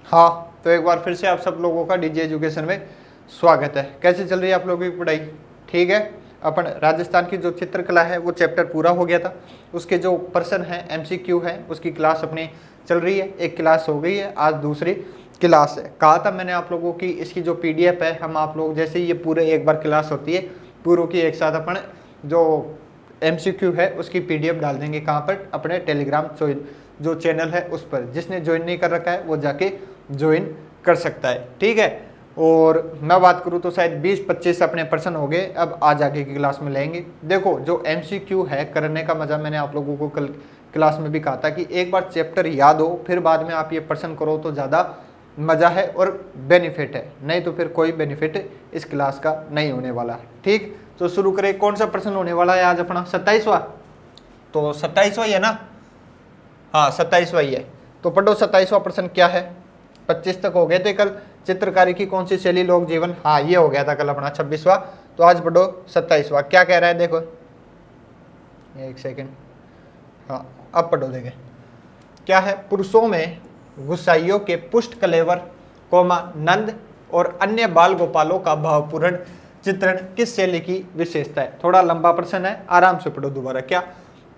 हाँ, तो एक बार फिर से आप सब लोगों का डीजे एजुकेशन में स्वागत है। कैसे चल रही है आप लोगों की पढ़ाई? ठीक है। अपन राजस्थान की जो चित्रकला है वो चैप्टर पूरा हो गया था, उसके जो पर्सन है एमसीक्यू है उसकी क्लास अपनी चल रही है। एक क्लास हो गई है, आज दूसरी क्लास है। कहा था मैंने आप लोगों की इसकी जो पीडीएफ है, हम आप लोग जैसे ये पूरे एक बार क्लास होती है पूरों की एक साथ अपन जो एमसीक्यू है उसकी पीडीएफ डाल देंगे। कहाँ पर? अपने टेलीग्राम जो चैनल है उस पर। जिसने ज्वाइन नहीं कर रखा है वो जाके ज्वाइन कर सकता है। ठीक है। और मैं बात करूँ तो शायद 20-25 अपने पर्सन हो गए, अब आज आगे की क्लास में लेंगे। देखो जो एमसीक्यू है करने का मजा मैंने आप लोगों को कल क्लास में भी कहा था कि एक बार चैप्टर याद हो फिर बाद में आप ये पर्सन करो तो ज़्यादा मज़ा है और बेनिफिट है, नहीं तो फिर कोई बेनिफिट इस क्लास का नहीं होने वाला है। ठीक, तो शुरू करें। कौन सा पर्सन होने वाला है आज अपना? 27वां। तो 27वां ही है ना? हाँ 27वां ही है। तो पढ़ो 27वां पर्सन क्या है। 25 तक हो गए थे कल। चित्रकारी की कौन सी शैली लोक जीवन, हाँ ये हो गया था कल अपना 26वां। तो आज पढ़ो 27वां। क्या कह रहा है देखो, एक सेकेंड। हाँ अब पढ़ो देखे क्या है। पुरुषों में गुसाइयों के पुष्ट कलेवर कोमा नंद और अन्य बाल गोपालों का भावपूर्ण चित्रण किस शैली की विशेषता है? थोड़ा लंबा प्रश्न है, आराम से पढ़ो दोबारा। क्या?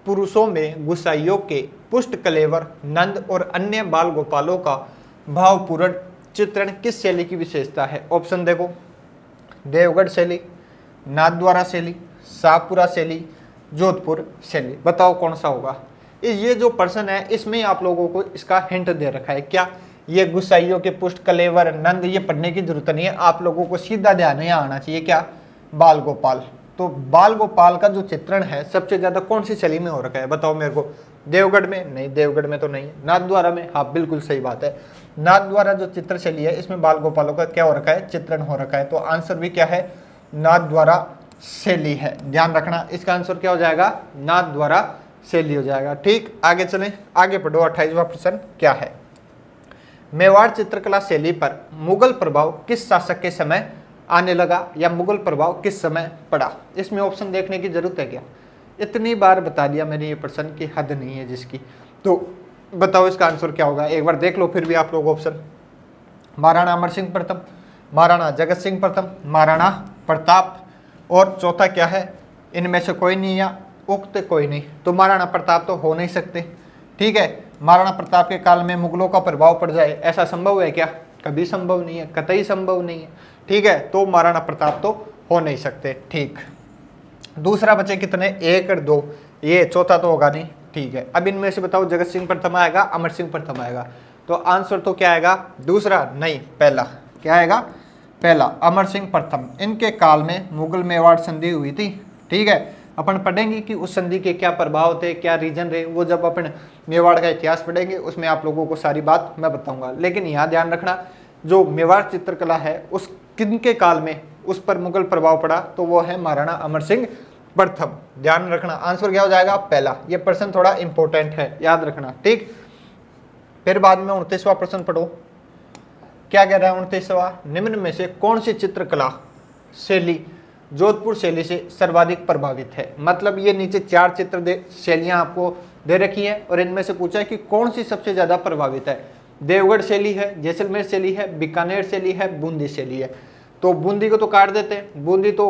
पुरुषों में गुसाइयों के पुष्ट कलेवर नंद और अन्य बाल गोपालों का भावपूर्ण चित्रण किस शैली की विशेषता है? ऑप्शन देखो, देवगढ़ शैली, नाथद्वारा शैली, शाहपुरा शैली, जोधपुर शैली। बताओ कौन सा होगा? ये जो पर्सन है इसमें आप लोगों को इसका हिंट दे रखा है। क्या? ये गुसाइयों के पुष्ट कलेवर नंद, ये पढ़ने की जरूरत नहीं है, आप लोगों को सीधा ध्यान यहाँ आना चाहिए। क्या? बाल गोपाल। तो बाल गोपाल का जो चित्रण है सबसे ज्यादा कौन सी शैली में हो रखा है? बताओ मेरे को। देवगढ़ में? नहीं, देवगढ़ में तो नहीं है। नाथद्वारा में? हाँ बिल्कुल सही बात है। नाथद्वारा जो चित्र शैली है इसमें बाल गोपालों का क्या हो रखा है? चित्रण हो रखा है। तो आंसर भी क्या है? नाथद्वारा शैली है। ध्यान रखना, इसका आंसर क्या हो जाएगा? नाथद्वारा शैली हो जाएगा। ठीक, आगे चलें। आगे पढ़ो 28वां प्रश्न क्या है। मेवाड़ चित्रकला शैली पर मुगल प्रभाव किस शासक के समय आने लगा या मुगल प्रभाव किस समय पड़ा? इसमें ऑप्शन देखने की जरूरत है क्या? इतनी बार बता दिया मैंने ये प्रश्न की हद नहीं है जिसकी। तो बताओ इसका आंसर क्या होगा? एक बार देख लो फिर भी आप लोग ऑप्शन। महाराणा अमर सिंह प्रथम, महाराणा जगत सिंह प्रथम, महाराणा प्रताप, और चौथा क्या है? इनमें से कोई नहीं या उक्त कोई नहीं। तो महाराणा प्रताप तो हो नहीं सकते। ठीक है, महाराणा प्रताप के काल में मुगलों का प्रभाव पड़ जाए ऐसा संभव है क्या? कभी संभव नहीं है, कतई संभव नहीं है। ठीक है, तो महाराणा प्रताप तो हो नहीं सकते। ठीक, दूसरा बचे कितने? 1 और 2, ये चौथा तो होगा नहीं। ठीक है, अब इनमें से बताओ जगत सिंह प्रथम आएगा, अमर सिंह प्रथम आएगा? तो आंसर तो क्या आएगा? दूसरा नहीं, पहला। क्या आएगा? पहला, अमर सिंह प्रथम। इनके काल में मुगल मेवाड़ संधि हुई थी। ठीक है, अपन पढ़ेंगे कि उस संधि के क्या प्रभाव थे, क्या रीजन रहे, वो जब अपन मेवाड़ का इतिहास पढ़ेंगे उसमें आप लोगों को सारी बात मैं बताऊंगा। लेकिन यहाँ ध्यान रखना, जो मेवाड़ चित्रकला है उस किनके काल में उस पर मुगल प्रभाव पड़ा? तो वो है महाराणा अमर सिंह प्रथम। ध्यान रखना, आंसर क्या हो जाएगा? पहला। ये प्रश्न थोड़ा इंपॉर्टेंट है, याद रखना। ठीक, फिर बाद में 29वां प्रश्न पढ़ो। क्या कह रहा है 29वां? निम्न में से कौन सी चित्रकला शैली जोधपुर शैली से सर्वाधिक प्रभावित है? मतलब ये नीचे 4 चित्र शैलियां आपको दे रखी हैं और इनमें से पूछा है कि कौन सी सबसे ज्यादा प्रभावित है। देवगढ़ शैली है, जैसलमेर शैली है, बीकानेर शैली है, बूंदी शैली है। तो बूंदी को तो काट देते हैं, बूंदी तो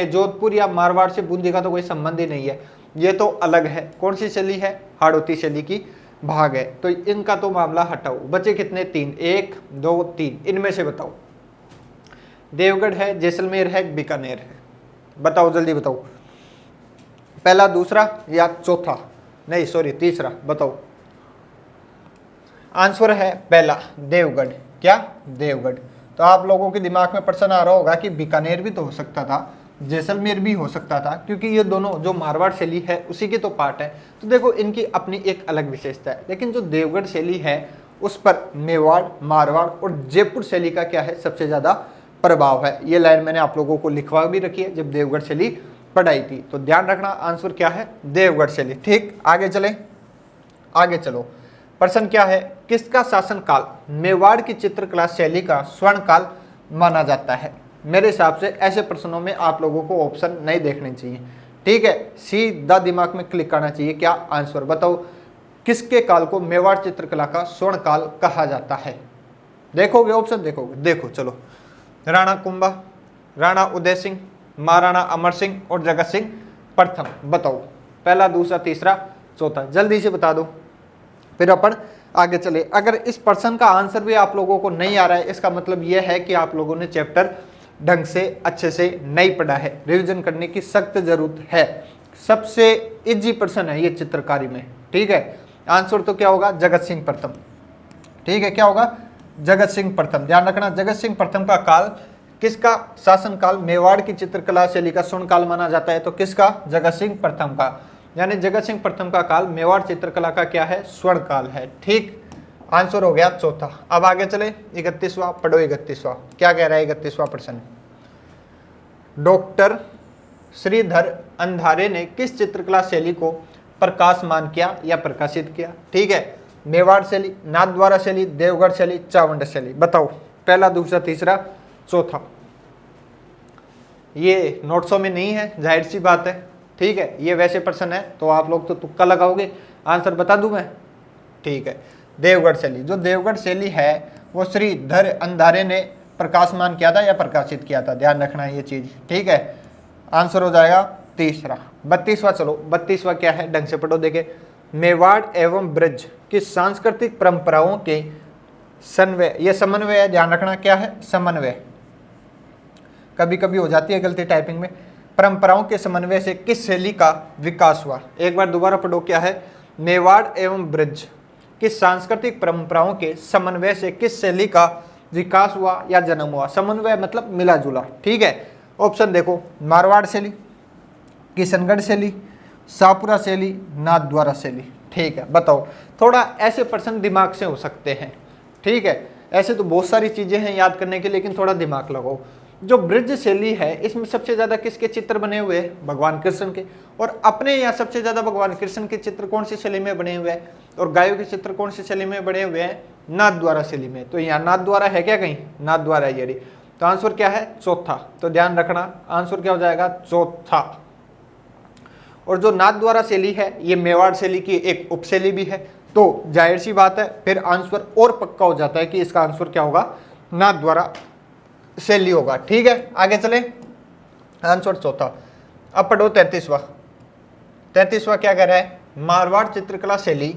जोधपुर या मारवाड़ से बूंदी का तो कोई संबंध ही नहीं है, ये तो अलग है। कौन सी शैली है? हाड़ौती शैली की भाग है। तो इनका तो मामला हटाओ। बचे कितने? 3, 1, 2, 3। इनमें से बताओ। देवगढ़ है, जैसलमेर है, बीकानेर है। बताओ जल्दी बताओ, पहला, दूसरा या चौथा? नहीं सॉरी, तीसरा। बताओ। आंसर है पहला, देवगढ़। क्या? देवगढ़। तो आप लोगों के दिमाग में प्रश्न आ रहा होगा कि बीकानेर भी तो हो सकता था, जैसलमेर भी हो सकता था, क्योंकि ये दोनों जो मारवाड़ शैली है उसी के तो पार्ट है। तो देखो इनकी अपनी एक अलग विशेषता है। लेकिन जो देवगढ़ शैली है उस पर मेवाड़, मारवाड़ और जयपुर शैली का क्या है? सबसे ज्यादा प्रभाव है। ये लाइन मैंने आप लोगों को लिखवा भी रखी है जब देवगढ़ शैली पढ़ाई थी। तो ध्यान रखना, आंसर क्या है? देवगढ़ शैली। ठीक, आगे चले, आगे चलो। प्रश्न क्या है? किसका शासन काल मेवाड़ की चित्रकला शैली का स्वर्ण काल माना जाता है? मेरे हिसाब से ऐसे प्रश्नों में आप लोगों को ऑप्शन नहीं देखने चाहिए। ठीक है, सीधा दिमाग में क्लिक करना चाहिए। क्या आंसर? बताओ किसके काल को मेवाड़ चित्रकला का स्वर्ण काल कहा जाता है? देखोगे ऑप्शन, देखोगे, देखो चलो, राणा कुंभा, राणा उदय सिंह, महाराणा अमर सिंह और जगत सिंह प्रथम। बताओ पहला, दूसरा, तीसरा, चौथा, जल्दी से बता दो, फिर अपन आगे चले। अगर इस प्रश्न का आंसर भी आप लोगों को नहीं आ रहा है, इसका मतलब यह है कि आप लोगों ने चैप्टर ढंग से अच्छे से नहीं पढ़ा है, रिवीजन करने की सख्त जरूरत है। सबसे इजी प्रश्न है ये चित्रकारी में, ठीक है। आंसर तो क्या होगा, जगत सिंह प्रथम, ठीक है। क्या होगा, जगत सिंह प्रथम। ध्यान रखना, जगत सिंह प्रथम का काल किसका शासन काल, मेवाड़ की चित्रकला शैली का स्वर्ण काल माना जाता है, तो किसका, जगत सिंह प्रथम का। यानी जगत सिंह प्रथम का काल मेवाड़ चित्रकला का क्या है, स्वर्ण काल है, ठीक। आंसर हो गया चौथा। अब आगे चले 31वां, पढ़ो 31वां क्या कह रहा है। 31वां प्रश्न, डॉक्टर श्रीधर अंधारे ने किस चित्रकला शैली को प्रकाशमान किया या प्रकाशित किया, ठीक है। मेवाड़ शैली, नाथद्वारा शैली, देवगढ़ शैली, चावंड शैली। बताओ पहला, दूसरा, तीसरा, चौथा। ये नोट्सों में नहीं है, जाहिर सी बात है, ठीक है। ये वैसे प्रश्न है तो आप लोग तो तुक्का लगाओगे, आंसर बता दूं मैं, ठीक है। देवगढ़ शैली, जो देवगढ़ शैली है वो श्रीधर अंधारे ने प्रकाशमान किया था या प्रकाशित किया था, ध्यान रखना है ये चीज, ठीक है। आंसर हो जाएगा तीसरा। 32वां, चलो 32वां क्या है, ढंग से पढ़ो। देखे, मेवाड़ एवं ब्रज की सांस्कृतिक परंपराओं के समन्वय, ये समन्वय है, ध्यान रखना क्या है, समन्वय। कभी कभी हो जाती है गलती टाइपिंग में। परंपराओं के समन्वय से किस शैली का विकास हुआ, एक बार दोबारा पढ़ो, क्या है, मेवाड़ एवं ब्रज की सांस्कृतिक परंपराओं के समन्वय से किस शैली का विकास हुआ या जन्म हुआ। समन्वय मतलब मिला जुला, ठीक है। ऑप्शन देखो, मारवाड़ शैली, किशनगढ़ शैली, शाहपुरा शैली, नाथद्वारा शैली, ठीक है। बताओ, थोड़ा ऐसे प्रश्न दिमाग से हो सकते हैं, ठीक है। ऐसे तो बहुत सारी चीजें हैं याद करने के, लेकिन थोड़ा दिमाग लगाओ। जो ब्रज शैली है इसमें सबसे ज्यादा किसके चित्र बने हुए हैं, भगवान कृष्ण के। और अपने यहाँ सबसे ज्यादा भगवान कृष्ण के चित्र कौन सी शैली में बने हुए हैं, और गायों के चित्र कौन सी शैली में बने हुए हैं, नाथद्वारा शैली में। तो यहाँ नाथद्वारा है क्या, कहीं नाथद्वारा ये रही, तो आंसर क्या है, चौथा। तो ध्यान रखना, आंसर क्या हो जाएगा, चौथा। और जो नाथद्वारा शैली है ये मेवाड़ शैली की एक उपशैली भी है, तो जाहिर सी बात है फिर आंसर और पक्का हो जाता है कि इसका आंसर क्या होगा, नाथद्वारा शैली होगा, ठीक है। आगे चले, आंसर चौथा। अब पढ़ो 33वां। 33वां क्या कह रहा है, मारवाड़ चित्रकला शैली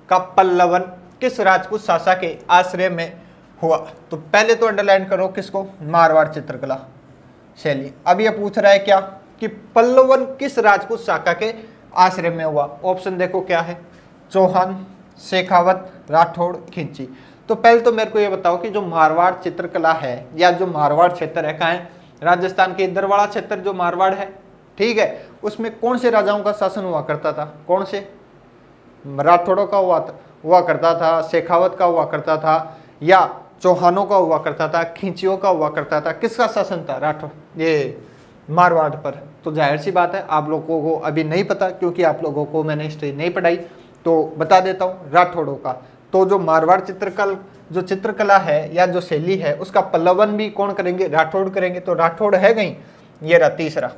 का पल्लवन किस राजपूत शासक के आश्रय में हुआ। तो पहले तो अंडरलाइन करो किसको, मारवाड़ चित्रकला शैली। अब ये पूछ रहा है क्या, कि पल्लवन किस राजपूत शाखा के आश्रय में हुआ। ऑप्शन देखो क्या है, चौहान, शेखावत, राठौड़, खिंची। तो पहले तो मेरे को ये बताओ कि जो मारवाड़ चित्रकला है या जो मारवाड़ क्षेत्र है, कहाँ है, राजस्थान के इधर वाला क्षेत्र जो मारवाड़ है, ठीक है, उसमें कौन से राजाओं का शासन हुआ करता था, कौन से, राठौड़ों का हुआ करता था, शेखावत का हुआ करता था, या चौहानों का हुआ करता था, खिंचियों का हुआ करता था, किसका शासन था, राठौड़, ये मारवाड़ पर। तो जाहिर सी बात है आप लोगों को अभी नहीं पता, क्योंकि आप लोगों को मैंने हिस्ट्री नहीं पढ़ाई, तो बता देता हूँ, राठौड़ों का। तो जो मारवाड़ जो चित्रकला है या जो शैली है उसका पल्लवन भी कौन करेंगे, राठौड़ करेंगे। तो राठौड़ है कहीं, ये रहा तीसरा।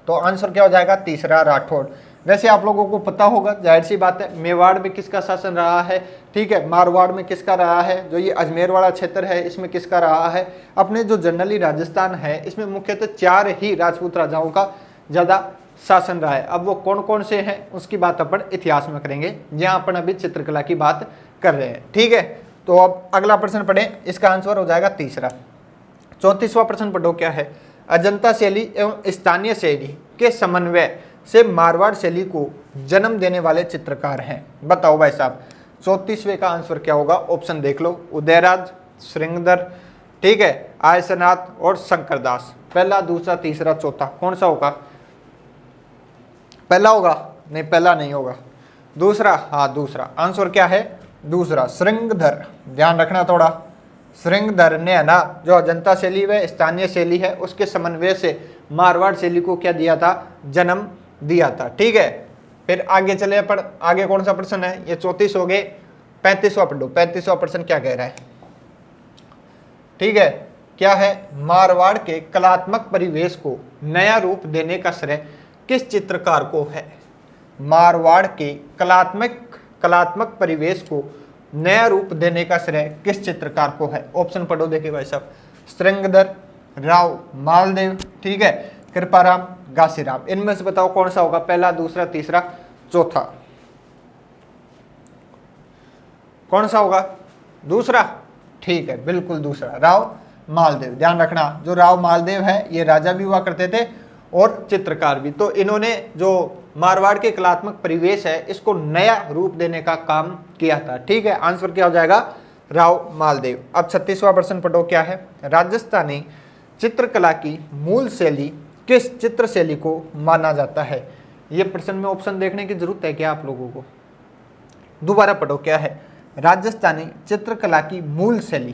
तो आंसर क्या हो जाएगा, तीसरा, राठौड़। वैसे आप लोगों को पता होगा, जाहिर सी बात है, मेवाड़ में किसका शासन रहा है, ठीक है, मारवाड़ में किसका रहा है, जो ये अजमेर वाला क्षेत्र है इसमें किसका रहा है। अपने जो जनरली राजस्थान है इसमें मुख्यतः 4 ही राजपूत राजाओं का ज़्यादा शासन रहा है। अब वो कौन कौन से हैं उसकी बात अपन इतिहास में करेंगे, जहाँ अपन अभी चित्रकला की बात कर रहे हैं, ठीक है। तो अब अगला प्रश्न पढ़े, इसका आंसर हो जाएगा तीसरा। 34वां प्रश्न पढ़ो, क्या है, अजंता शैली एवं स्थानीय शैली के समन्वय से मारवाड़ शैली को जन्म देने वाले चित्रकार हैं। बताओ भाई साहब, 34वें का आंसर क्या होगा, ऑप्शन देख लो, उदयराज, श्रृंगधर, ठीक है, आयसनाथ और शंकरदास। पहला, दूसरा, तीसरा, चौथा, कौन सा होगा, पहला होगा, नहीं पहला नहीं होगा, दूसरा, हाँ दूसरा। आंसर क्या है, दूसरा, श्रृंगधर। ध्यान रखना थोड़ा, श्रृंगधर ने, है ना, जो अजंता शैली व स्थानीय शैली है उसके समन्वय से मारवाड़ शैली को क्या दिया था, जन्म दिया था, ठीक है। फिर आगे चले पर, आगे कौन सा प्रश्न है, ये 34 हो गए। 35वां पढ़ो, 35वां प्रश्न क्या कह रहा है, ठीक है, क्या है, मारवाड़ के कलात्मक परिवेश को नया रूप देने का श्रेय किस चित्रकार को है। मारवाड़ के कलात्मक परिवेश को नया रूप देने का श्रेय किस चित्रकार को है? ऑप्शन पढ़ो देखिए भाई साहब, श्रृंगधर, राव मालदेव, ठीक है, कृपाराम, घासीराम। इनमें से बताओ कौन सा होगा? पहला, दूसरा, तीसरा, चौथा? कौन सा होगा? दूसरा, ठीक है, बिल्कुल दूसरा, राव मालदेव। ध्यान रखना, जो राव मालदेव है ये राजा भी हुआ करते थे और चित्रकार भी। तो इन्होंने जो मारवाड़ के कलात्मक परिवेश है इसको नया रूप देने का काम किया था, ठीक है। आंसर क्या हो जाएगा? राव मालदेव। अब 36वां प्रश्न पढ़ो, क्या है? राजस्थानी चित्रकला की मूल शैली किस चित्र शैली को माना जाता है? ये प्रश्न में ऑप्शन देखने की जरूरत है क्या आप लोगों को? दोबारा पढ़ो, क्या है? राजस्थानी चित्रकला की मूल शैली,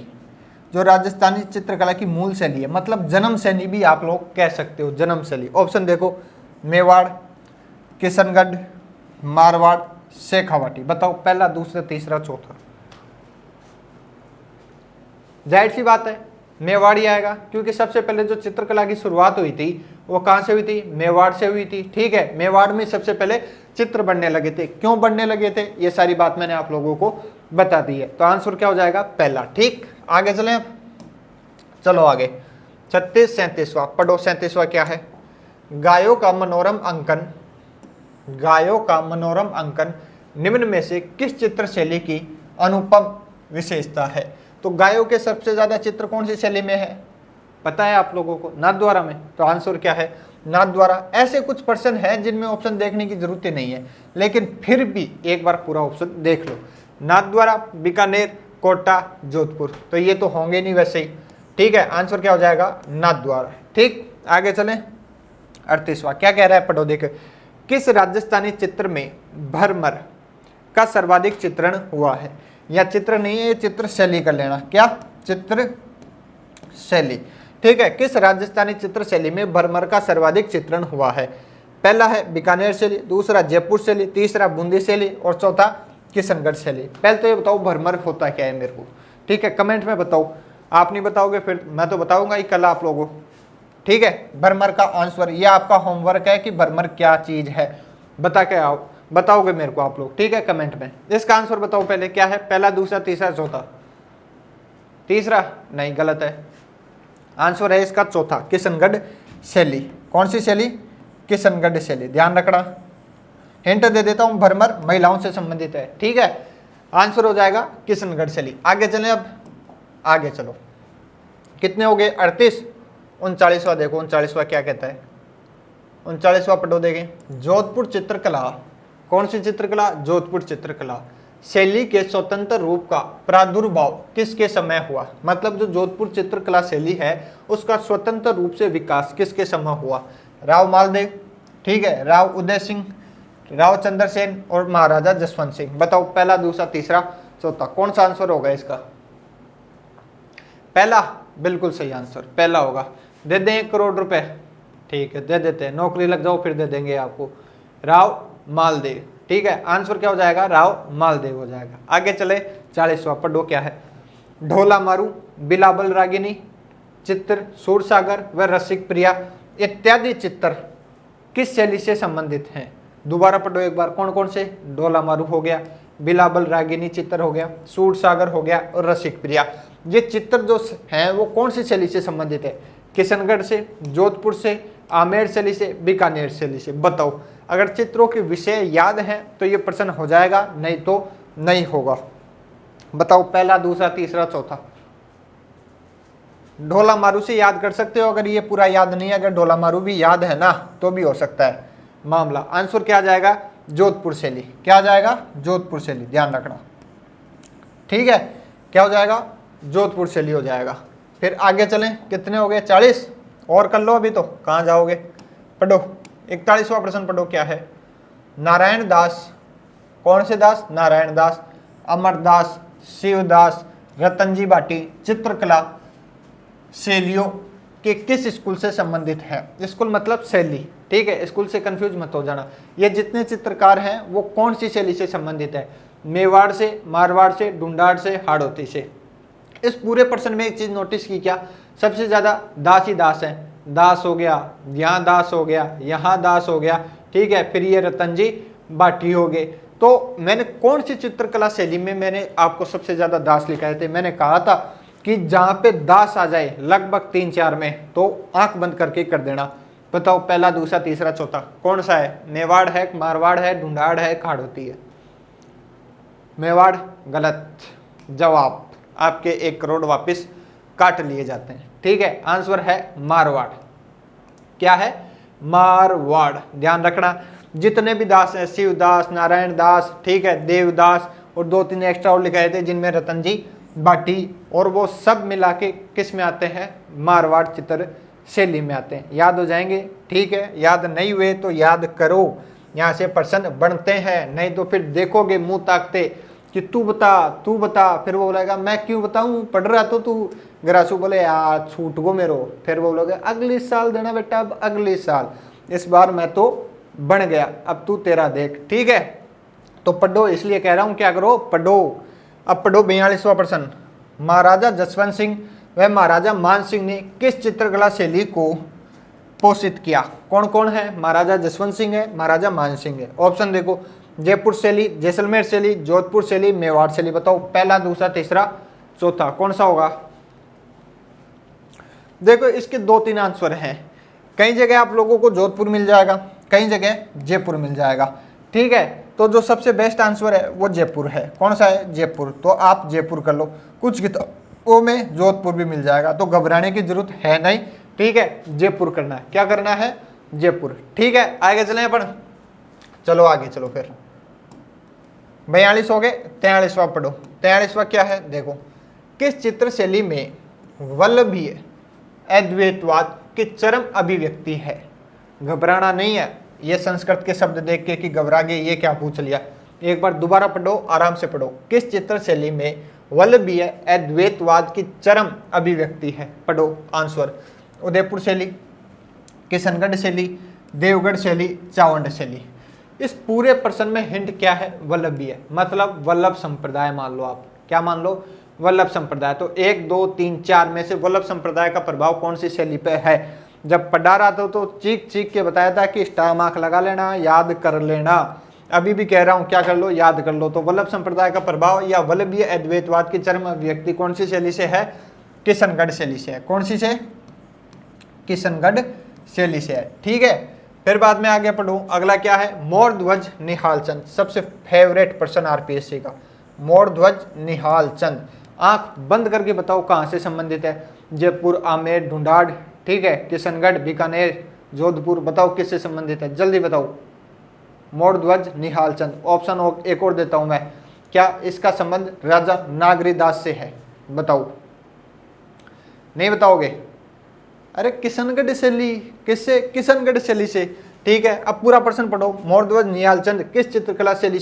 जो राजस्थानी चित्रकला की मूल शैली है, मतलब जन्म शैली भी आप लोग कह सकते हो, जन्म शैली। ऑप्शन देखो, मेवाड़, किशनगढ़, मारवाड़, शेखावाटी। बताओ पहला, दूसरा, तीसरा, चौथा? जाहिर सी बात है मेवाड़ ही आएगा, क्योंकि सबसे पहले जो चित्रकला की शुरुआत हुई थी वो कहाँ से हुई थी? मेवाड़ से हुई थी, ठीक है। मेवाड़ में सबसे पहले चित्र बनने लगे थे। क्यों बनने लगे थे ये सारी बात मैंने आप लोगों को बता दी है। तो आंसर क्या हो जाएगा? पहला, ठीक। आगे चलें, चलो आगे। 36, 37वां पढ़ो। 37वां क्या है? गायों का मनोरम अंकन, गायों का मनोरम अंकन निम्न में से किस चित्र शैली की अनुपम विशेषता है? तो गायों के सबसे ज्यादा चित्र कौन सी शैली में है पता है आप लोगों को? नाथद्वारा में। तो आंसर क्या है? नाथद्वारा। ऐसे कुछ प्रश्न हैं जिनमें ऑप्शन देखने की जरूरत ही नहीं है, लेकिन फिर भी एक बार पूरा ऑप्शन देख लो। नाथद्वारा, बीकानेर, कोटा, जोधपुर। तो ये तो होंगे नहीं वैसे ही, ठीक है। आंसर क्या हो जाएगा? नाथद्वारा, ठीक। आगे चलें, 38वां क्या कह रहा है? पढ़ो देखो। किस राजस्थानी चित्र में भरमर का सर्वाधिक चित्रण हुआ है? या चित्र नहीं है, ये चित्र शैली कर लेना। क्या? चित्र शैली, ठीक है। किस राजस्थानी चित्र शैली में भरमर का सर्वाधिक चित्रण हुआ है? पहला है बीकानेर शैली, दूसरा जयपुर शैली, तीसरा बूंदी शैली और चौथा किशनगढ़ शैली। पहले तो ये बताओ भरमर होता क्या है मेरे को, ठीक है, कमेंट में बताओ। आप नहीं बताओगे फिर मैं तो बताऊंगा ही कल आप लोगों, ठीक है। भरमर का आंसर, ये आपका होमवर्क है कि भरमर क्या चीज है, बता के आओ, बताओगे मेरे को आप लोग, ठीक है, कमेंट में। इसका आंसर बताओ पहले, क्या है? पहला, दूसरा, तीसरा, चौथा? तीसरा नहीं, गलत है। आंसर है इसका चौथा, किशनगढ़ शैली। कौन सी शैली? किशनगढ़ शैली। ध्यान रखना, हिंट दे देता हूं, भरमर महिलाओं से संबंधित है, ठीक है। आंसर हो जाएगा किशनगढ़ शैली। आगे चलें, अब आगे चलो। कितने हो गए? 38। 39वां देखो, 39वां क्या कहता है? 39वां पढ़ो देखें। जोधपुर चित्रकला, कौन सी चित्रकला? जोधपुर चित्रकला शैली के स्वतंत्र रूप का प्रादुर्भाव किसके समय हुआ? मतलब जो जोधपुर चित्रकला शैली है उसका स्वतंत्र रूप से विकास किसके समय हुआ? राव मालदेव, ठीक है, राव उदय सिंह, राव चंद्रसेन और महाराजा जसवंत सिंह। बताओ पहला, दूसरा, तीसरा, चौथा? कौन सा आंसर होगा इसका? पहला, बिल्कुल सही आंसर पहला होगा। दे दें 1 करोड़ रुपए, ठीक है, दे देते हैं, नौकरी लग जाओ फिर दे देंगे आपको। राव मालदेव, ठीक है। आंसर क्या हो जाएगा? राव मालदेव हो जाएगा। आगे चले, 40वां पढ़ो, क्या है? ढोला मारू, बिलाबल रागिनी, चित्र सूरसागर व रसिक प्रिया इत्यादि चित्र किस शैली से संबंधित हैं? दोबारा पढ़ो एक बार, कौन कौन से? ढोला मारू हो गया, बिलाबल रागिनी चित्र हो गया, सूरसागर हो गया और रसिक प्रिया। ये चित्र जो हैं वो कौन सी शैली से संबंधित है? किशनगढ़ से, जोधपुर से, आमेर शैली से, बीकानेर शैली से? बताओ। अगर चित्रों के विषय याद हैं तो ये प्रश्न हो जाएगा, नहीं तो नहीं होगा। बताओ पहला, दूसरा, तीसरा, चौथा? ढोला मारू से याद कर सकते हो, अगर ये पूरा याद नहीं है, अगर ढोला मारू भी याद है ना तो भी हो सकता है मामला। आंसर क्या आ जाएगा? जोधपुर शैली। क्या आ जाएगा? जोधपुर शैली। ध्यान रखना, ठीक है, क्या हो जाएगा? जोधपुर शैली हो जाएगा। फिर आगे चलें, कितने हो गए? 40 और कर लो, अभी तो कहाँ जाओगे? पढ़ो 41वां प्रश्न पढ़ो, क्या है? नारायण दास, कौन से दास? नारायण दास, अमरदास, शिवदास, रतनजी बाटी चित्रकला शैलियों के किस स्कूल से संबंधित है? स्कूल मतलब शैली, ठीक है, स्कूल से कंफ्यूज मत हो जाना। ये जितने चित्रकार हैं वो कौन सी शैली से संबंधित है? मेवाड़ से, मारवाड़ से, ढूंढाड़ से, हाड़ौती से? इस पूरे प्रश्न में एक चीज नोटिस की क्या? सबसे ज्यादा दास ही दास है। दास हो गया, यहाँ दास हो गया, यहाँ दास हो गया, ठीक है, फिर ये रतनजी बाटी हो गए। तो मैंने कौन सी चित्रकला शैली में मैंने आपको सबसे ज्यादा दास लिखाए थे? मैंने कहा था कि जहां पे दास आ जाए लगभग 3-4 में तो आंख बंद करके कर देना। बताओ पहला, दूसरा, तीसरा, चौथा कौन सा है? मेवाड़ है, मारवाड़ है, ढूंढाड़ है, खाड़ोती है? मेवाड़ गलत जवाब, आपके 1 करोड़ वापस काट लिए जाते हैं। ठीक है, आंसर है मारवाड़। क्या है? मारवाड़। ध्यान रखना, जितने भी दास हैं, शिवदास, नारायण दास, ठीक है, देवदास, और 2-3 एक्स्ट्रा और लिखाए थे जिनमें रतन जी बाटी, और वो सब मिला के किस में आते हैं? मारवाड़ चित्र शैली में आते हैं। याद हो जाएंगे? ठीक है, याद नहीं हुए तो याद करो, यहाँ से प्रश्न बनते हैं, नहीं तो फिर देखोगे मुंह ताकते कि तू बता, फिर वो बोलेगा मैं क्यों बताऊं, पढ़ रहा तो तू। गरासू बोले यार छूट गो मेरो, फिर वो बोलोगे अगले साल देना बेटा, अब अगले साल, इस बार मैं तो बन गया, अब तू तेरा देख। ठीक है, तो पढ़ो, इसलिए कह रहा हूं क्या करो, पढ़ो। अब पढ़ो 42वां प्रश्न। महाराजा जसवंत सिंह व महाराजा मान सिंह ने किस चित्रकला शैली को पोषित किया? कौन कौन है? महाराजा जसवंत सिंह है, महाराजा मान सिंह है। ऑप्शन देखो, जयपुर शैली, जैसलमेर शैली, जोधपुर शैली, मेवाड़ शैली। बताओ पहला, दूसरा, तीसरा, चौथा कौन सा होगा? देखो इसके 2-3 आंसर हैं। कई जगह आप लोगों को जोधपुर मिल जाएगा, कई जगह जयपुर मिल जाएगा। ठीक है, तो जो सबसे बेस्ट आंसर है वो जयपुर है। कौन सा है? जयपुर। तो आप जयपुर कर लो। कुछ किताबों में जोधपुर भी मिल जाएगा, तो घबराने की जरूरत है नहीं। ठीक है, जयपुर करना है। क्या करना है? जयपुर। ठीक है, आगे चलें अपन। चलो आगे चलो फिर। 42 हो गए, 43वां पढ़ो। 43वां क्या है? देखो, किस चित्र शैली में वल्लभीय अद्वैतवाद की चरम अभिव्यक्ति है? घबराना नहीं है, ये संस्कृत के शब्द देख के कि घबरा गए ये क्या पूछ लिया, एक बार दोबारा पढ़ो, आराम से पढ़ो। किस चित्र शैली में वल्लभीय अद्वैतवाद की चरम अभिव्यक्ति है? पढ़ो आंसर। उदयपुर शैली, किशनगढ़ शैली, देवगढ़ शैली, चावंड शैली। इस पूरे प्रश्न में हिंट क्या है? वल्लभीय मतलब वल्लभ संप्रदाय मान लो आप। क्या मान लो? वल्लभ संप्रदाय। तो 1, 2, 3, 4 में से वल्लभ संप्रदाय का प्रभाव कौन सी शैली पे है? जब पढ़ा रहा था तो चीख चीख के बताया था कि स्टार मार्क लगा लेना, याद कर लेना। अभी भी कह रहा हूं क्या कर लो? याद कर लो। तो वल्लभ संप्रदाय का प्रभाव या वल्लभीय अद्वैतवाद की चरम अभिव्यक्ति कौन सी शैली से है? किशनगढ़ शैली से है। कौन सी से? किशनगढ़ शैली से है। ठीक है, फिर बाद में आगे पढ़ूं। अगला क्या है? मोर ध्वज निहाल चंद। सबसे फेवरेट प्रश्न आरपीएससी का, मोर ध्वज निहाल चंद। आंख बंद करके बताओ कहां से संबंधित है? जयपुर, आमेर, ढूंढाड़, ठीक है, किशनगढ़, बीकानेर, जोधपुर। बताओ किससे संबंधित है? जल्दी बताओ। मोर ध्वज निहाल चंद। ऑप्शन एक और देता हूं मैं, क्या इसका संबंध राजा नागरीदास से है? बताओ। नहीं बताओगे? अरे किशनगढ़ शैली, किससे? किशनगढ़ शैली से। ठीक है, अब पूरा प्रश्न पढ़ो। मोर ध्वज निहाल चंद किस चित्रकला शैली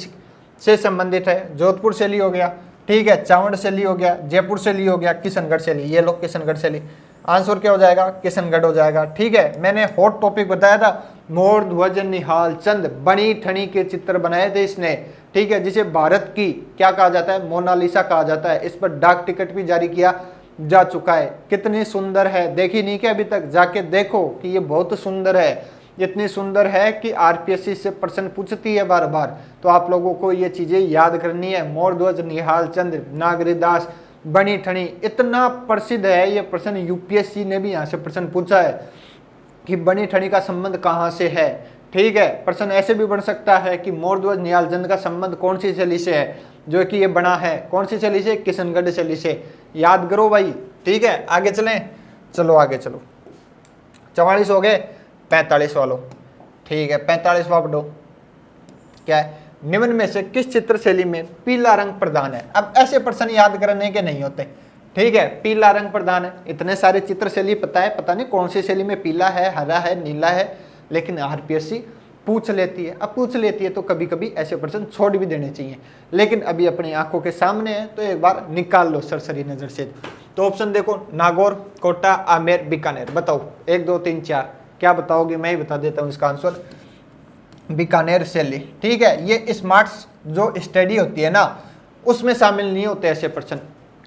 से संबंधित है? जोधपुर शैली हो गया, ठीक है, चावंड शैली हो गया, जयपुर शैली हो गया, किशनगढ़ शैली। ये लो किशनगढ़ शैली। आंसर क्या हो जाएगा? किशनगढ़ हो जाएगा। ठीक है, मैंने हॉट टॉपिक बताया था, मोर ध्वज निहाल चंद बनी ठनी के चित्र बनाए थे इसने। ठीक है, जिसे भारत की क्या कहा जाता है? मोनालिसा कहा जाता है। इस पर डाक टिकट भी जारी किया जा चुका है। कितनी सुंदर है, देखी नहीं क्या अभी तक? जाके देखो कि ये बहुत सुंदर है। इतनी सुंदर है कि आरपीएससी से प्रश्न पूछती है बार बार। तो आप लोगों को ये चीजें याद करनी है। मोर ध्वज निहाल चंद, नागरीदास, बनी ठनी, इतना प्रसिद्ध है ये प्रश्न। यूपीएससी ने भी यहाँ से प्रश्न पूछा है कि बनी ठनी का संबंध कहाँ से है। ठीक है, प्रश्न ऐसे भी बन सकता है कि मोर ध्वज निहाल चंद का संबंध कौन सी शैली से है, जो कि ये बना है कौन सी शैली से? किशनगढ़ शैली से। याद करो भाई। ठीक है, आगे चलें। चलो आगे चलो। 44 हो गए, 45 वालों। ठीक है, 45वां पढ़ो। क्या है? निम्न में से किस चित्र शैली में पीला रंग प्रधान है? अब ऐसे प्रश्न याद करने के नहीं होते। ठीक है, पीला रंग प्रधान है। इतने सारे चित्र शैली पता है, पता नहीं कौन सी शैली में पीला है, हरा है, नीला है, लेकिन आरपीएससी पूछ लेती है। अब पूछ लेती है तो कभी कभी ऐसे प्रश्न छोड़ भी देने चाहिए, लेकिन अभी अपनी आंखों के सामने है तो एक बार निकाल लो सरसरी नजर से। तो ऑप्शन देखो, नागौर, कोटा, आमेर, बीकानेर। बताओ 1, 2, 3, 4 क्या बताओगे? मैं ही बता देता हूँ इसका आंसर, बीकानेर शैली। ठीक है, ये स्मार्ट्स जो स्टडी होती है ना उसमें शामिल नहीं होते ऐसे प्रश्न।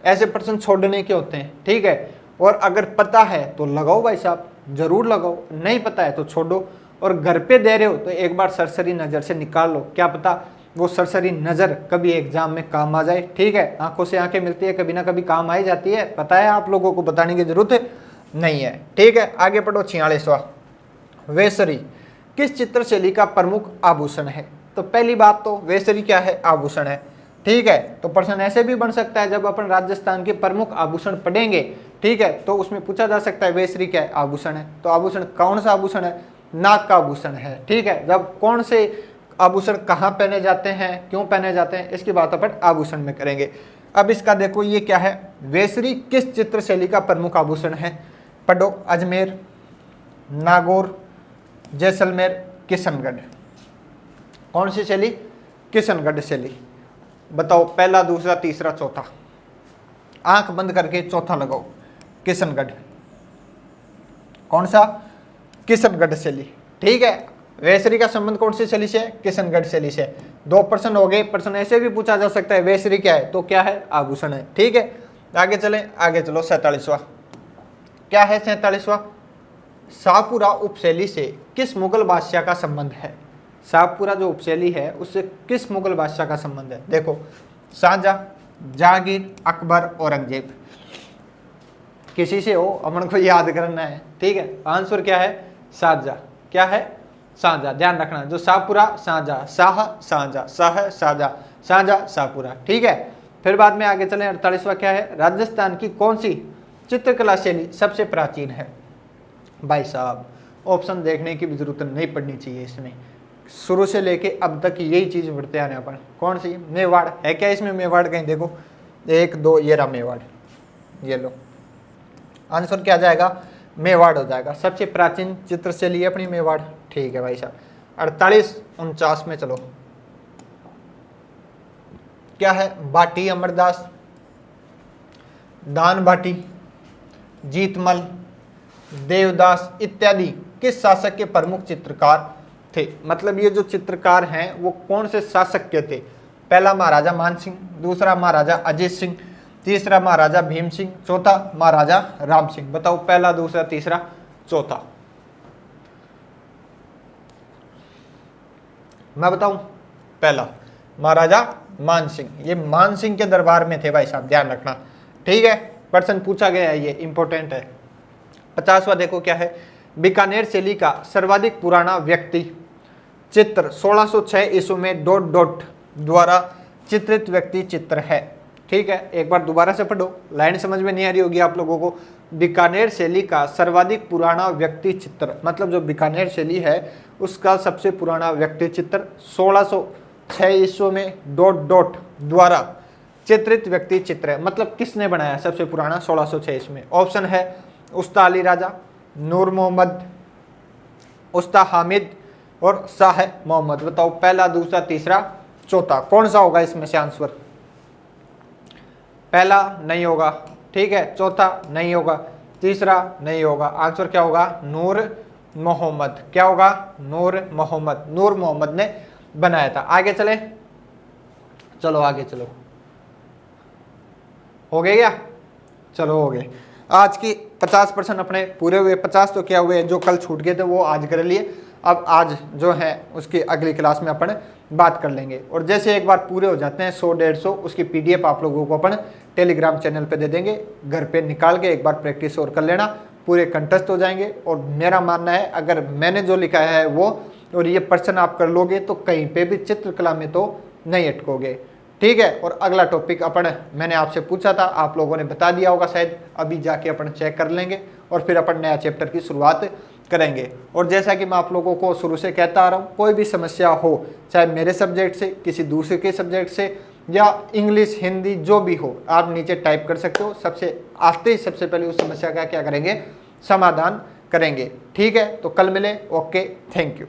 ऐसे प्रश्न छोड़ने के होते हैं। ठीक है, और अगर पता है तो लगाओ भाई साहब, जरूर लगाओ। नहीं पता है तो छोड़ो। और घर पे दे रहे हो तो एक बार सरसरी नजर से निकाल लो, क्या पता वो सरसरी नज़र कभी एग्जाम में काम आ जाए। ठीक है, आंखों से आंखें मिलती है, कभी ना कभी काम आ ही जाती है, पता है आप लोगों को, बताने की जरूरत नहीं है। ठीक है, आगे पढ़ो 46वां, वेसरी किस चित्र शैली का प्रमुख आभूषण है। तो पहली बात तो वेसरी क्या है, आभूषण है। ठीक है, तो प्रश्न ऐसे भी बन सकता है, जब अपन राजस्थान के प्रमुख आभूषण पढ़ेंगे, ठीक है, तो उसमें पूछा जा सकता है वेसरी क्या है, आभूषण है। तो आभूषण कौन सा आभूषण है, नाक का आभूषण है। ठीक है, जब कौन से आभूषण कहाँ पहने जाते हैं, क्यों पहने जाते हैं, इसकी बात अपन आभूषण में करेंगे। अब इसका देखो ये क्या है, वेसरी किस चित्र शैली का प्रमुख आभूषण है। पढ़ो, अजमेर, नागौर, जैसलमेर, किशनगढ़। कौन सी शैली, किशनगढ़ शैली। बताओ पहला, दूसरा, तीसरा, चौथा, आंख बंद करके चौथा लगाओ, किशनगढ़। कौन सा, किशनगढ़ शैली। ठीक है, वेसरी का संबंध कौन सी शैली से है, किशनगढ़ शैली से। 2 प्रश्न हो गए। प्रश्न ऐसे भी पूछा जा सकता है वेसरी क्या है, तो क्या है, आभूषण है। ठीक है, आगे चले, आगे चलो 47वां, क्या है 47वां, शाहपुरा उपशैली से किस मुगल बादशाह का संबंध है। शाहपुरा जो उपशैली है उससे किस मुगल बादशाह का संबंध है। देखो, शाहजहां, जहांगीर, अकबर, औरंगजेब, किसी से हो, अपन को याद करना है। ठीक है, आंसर क्या है, शाहजहां। क्या है, शाहजहां। ध्यान रखना, जो शाहपुरा, शाहजहां, शाह शाहजहां, शाह शाहजहां, शाहजहां शाहपुरा। ठीक है, फिर बाद में आगे चलें। 48वां क्या है, राजस्थान की कौन सी चित्रकला शैली सबसे प्राचीन है। भाई साहब, ऑप्शन देखने की भी जरूरत नहीं पड़नी चाहिए इसमें, शुरू से लेके अब तक यही चीज बढ़ते आ रहे हैं अपन। कौन सी, मेवाड़ है क्या इसमें, मेवाड़ कहीं देखो, 1 2, ये रहा मेवाड़, ये लो, आंसर क्या जाएगा, मेवाड़ हो जाएगा। सबसे प्राचीन चित्र शैली है अपनी मेवाड़। ठीक है भाई साहब। 48 49 में चलो, क्या है, बाटी अमरदास, दान बाटी, जीतमल, देवदास इत्यादि किस शासक के प्रमुख चित्रकार थे। मतलब ये जो चित्रकार हैं वो कौन से शासक के थे। पहला महाराजा मान सिंह, दूसरा महाराजा अजीत सिंह, तीसरा महाराजा भीम सिंह, चौथा महाराजा राम सिंह। बताओ पहला, दूसरा, तीसरा, चौथा। मैं बताऊं, पहला महाराजा मान सिंह, ये मान सिंह के दरबार में थे भाई साहब, ध्यान रखना। ठीक है, प्रश्न पूछा गया है, ये इंपॉर्टेंट है। 50वां देखो क्या है, बीकानेर शैली का सर्वाधिक पुराना व्यक्ति चित्र 1606 ईस्वी में ... द्वारा चित्रित व्यक्ति चित्र है। ठीक है, एक बार दोबारा से पढ़ो, लाइन समझ में नहीं आ रही होगी आप लोगों को। बीकानेर शैली का सर्वाधिक पुराना व्यक्ति चित्र, मतलब जो बीकानेर शैली है उसका सबसे पुराना व्यक्ति चित्र 1606 ईस्वी में ... द्वारा चित्रित व्यक्ति चित्र है। मतलब किसने बनाया सबसे पुराना 1606 ईस्वी में। ऑप्शन है उस्ता अली राजा, नूर मोहम्मद, उस्ता हामिद और शाह मोहम्मद। बताओ पहला, दूसरा, तीसरा, चौथा, कौन सा होगा इसमें से आंसर। पहला नहीं होगा, ठीक है, चौथा नहीं होगा, तीसरा नहीं होगा, आंसर क्या होगा, नूर मोहम्मद। क्या होगा, नूर मोहम्मद। नूर मोहम्मद ने बनाया था। आगे चले, चलो आगे चलो, हो गए क्या, चलो हो गए। आज की 50% अपने पूरे हुए, 50 तो क्या हुए, जो कल छूट गए थे वो आज कर लिए। अब आज जो है उसकी अगली क्लास में अपन बात कर लेंगे। और जैसे एक बार पूरे हो जाते हैं 100-150, उसकी PDF आप लोगों को अपन टेलीग्राम चैनल पे दे देंगे। घर पे निकाल के एक बार प्रैक्टिस और कर लेना, पूरे कंटेस्ट हो जाएंगे। और मेरा मानना है अगर मैंने जो लिखा है वो और ये प्रश्न आप कर लोगे तो कहीं पे भी चित्रकला में तो नहीं अटकोगे। ठीक है, और अगला टॉपिक अपन मैंने आपसे पूछा था, आप लोगों ने बता दिया होगा शायद, अभी जाके अपन चेक कर लेंगे और फिर अपन नया चैप्टर की शुरुआत करेंगे। और जैसा कि मैं आप लोगों को शुरू से कहता आ रहा हूँ, कोई भी समस्या हो, चाहे मेरे सब्जेक्ट से, किसी दूसरे के सब्जेक्ट से, या इंग्लिश, हिंदी, जो भी हो, आप नीचे टाइप कर सकते हो। सबसे आते ही सबसे पहले उस समस्या का क्या करेंगे, समाधान करेंगे। ठीक है, तो कल मिले। Okay, thank you.